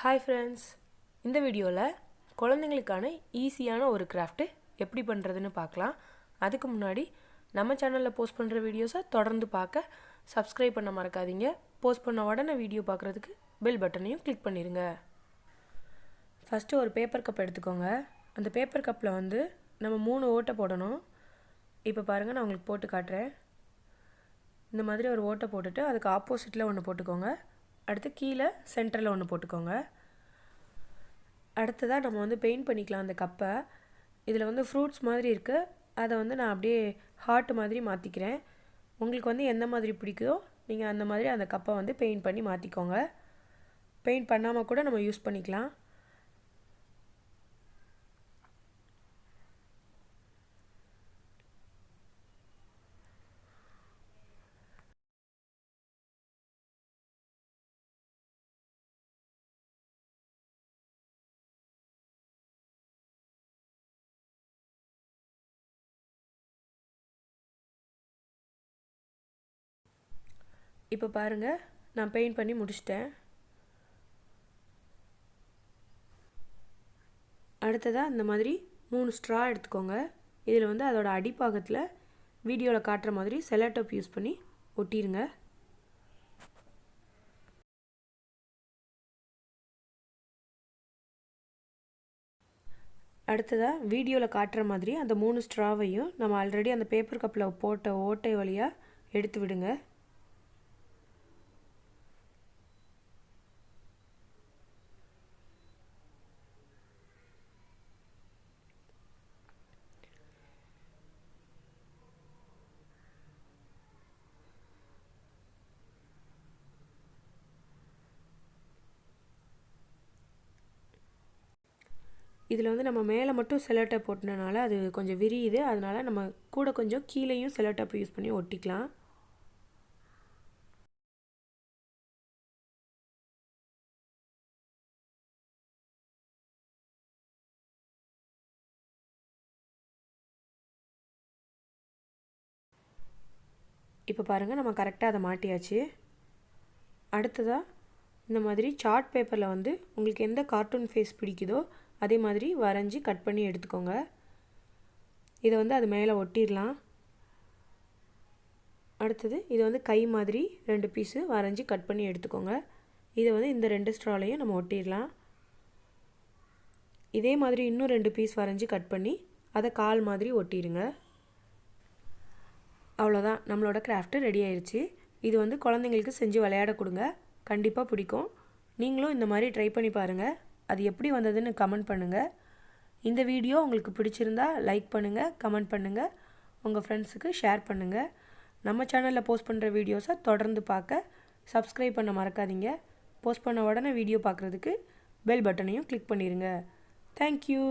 Hi friends, இந்த வீடியோவில் குழந்தைங்களுக்கான ஈஸியான ஒரு கிராஃப்ட்டு எப்படி பண்ணுறதுன்னு பார்க்கலாம். அதுக்கு முன்னாடி நம்ம சேனலில் போஸ்ட் பண்ணுற வீடியோஸை தொடர்ந்து பார்க்க சப்ஸ்கிரைப் பண்ண மறக்காதீங்க. போஸ்ட் பண்ண உடனே வீடியோ பார்க்குறதுக்கு பெல் பட்டனையும் கிளிக் பண்ணிடுங்க. ஃபஸ்ட்டு ஒரு பேப்பர் கப் எடுத்துக்கோங்க. அந்த பேப்பர் கப்பில் நம்ம 3 ஓட்டை போடணும். இப்போ பாருங்கள், நான் உங்களுக்கு போட்டு காட்டுறேன். இந்த மாதிரி ஒரு ஓட்டை போட்டுட்டு அதுக்கு ஆப்போசிட்டில் ஒன்று போட்டுக்கோங்க. அடுத்து கீழே சென்டரில் ஒன்று போட்டுக்கோங்க. அடுத்ததாக நம்ம பெயிண்ட் பண்ணிக்கலாம் அந்த கப்பை. இதில் ஃப்ரூட்ஸ் மாதிரி இருக்குது. அதை நான் அப்படியே ஹார்ட் மாதிரி மாற்றிக்கிறேன். உங்களுக்கு எந்த மாதிரி பிடிக்குதோ நீங்கள் அந்த மாதிரி அந்த கப்பை பெயிண்ட் பண்ணி மாற்றிக்கோங்க. பெயிண்ட் பண்ணாமல் கூட நம்ம யூஸ் பண்ணிக்கலாம். இப்போ பாருங்கள், நான் பெயிண்ட் பண்ணி முடிச்சிட்டேன். அடுத்ததாக இந்த மாதிரி 3 ஸ்ட்ரா எடுத்துக்கோங்க. இதில் அதோட அடிப்பாகத்தில் வீடியோவில் காட்டுற மாதிரி செலோடேப் யூஸ் பண்ணி ஒட்டிடுங்க. அடுத்ததாக வீடியோவில் காட்டுற மாதிரி அந்த 3 ஸ்ட்ராவையும் நம்ம ஆல்ரெடி அந்த பேப்பர் கப்பில் போட்ட ஓட்டை வழியாக எடுத்து விடுங்க. இதில் நம்ம மேலே மட்டும் செலோடேப் போட்டனால அது கொஞ்சம் விரியுது. அதனால் நம்ம கூட கொஞ்சம் கீழேயும் செலோடேப் யூஸ் பண்ணி ஒட்டிக்கலாம். இப்போ பாருங்கள், நம்ம கரெக்டாக அதை மாட்டியாச்சு. அடுத்ததாக இந்த மாதிரி சார்ட் பேப்பரில் உங்களுக்கு எந்த கார்ட்டூன் ஃபேஸ் பிடிக்குதோ அதே மாதிரி வரைஞ்சி கட் பண்ணி எடுத்துக்கோங்க. இதை அது மேலே ஒட்டிடலாம். அடுத்தது இது கை மாதிரி 2 பீஸு வரைஞ்சி கட் பண்ணி எடுத்துக்கோங்க. இதை இந்த 2 ஸ்ட்ராலையும் நம்ம ஒட்டிடலாம். இதே மாதிரி இன்னும் 2 பீஸ் வரைஞ்சி கட் பண்ணி அதை கால் மாதிரி ஒட்டிடுங்க. அவ்வளோதான், நம்மளோட கிராஃப்ட்டு ரெடி ஆயிடுச்சு. இது குழந்தைங்களுக்கு செஞ்சு விளையாட கொடுங்க, கண்டிப்பாக பிடிக்கும். நீங்களும் இந்த மாதிரி ட்ரை பண்ணி பாருங்கள். அது எப்படி வந்ததுன்னு கமெண்ட் பண்ணுங்கள். இந்த வீடியோ உங்களுக்கு பிடிச்சிருந்தா லைக் பண்ணுங்கள், கமெண்ட் பண்ணுங்கள், உங்கள் ஃப்ரெண்ட்ஸுக்கு ஷேர் பண்ணுங்கள். நம்ம சேனலில் போஸ்ட் பண்ணுற வீடியோஸை தொடர்ந்து பார்க்க சப்ஸ்கிரைப் பண்ண மறக்காதீங்க. போஸ்ட் பண்ண உடனே வீடியோ பார்க்குறதுக்கு பெல் பட்டனையும் கிளிக் பண்ணிடுங்க. தேங்க்யூ.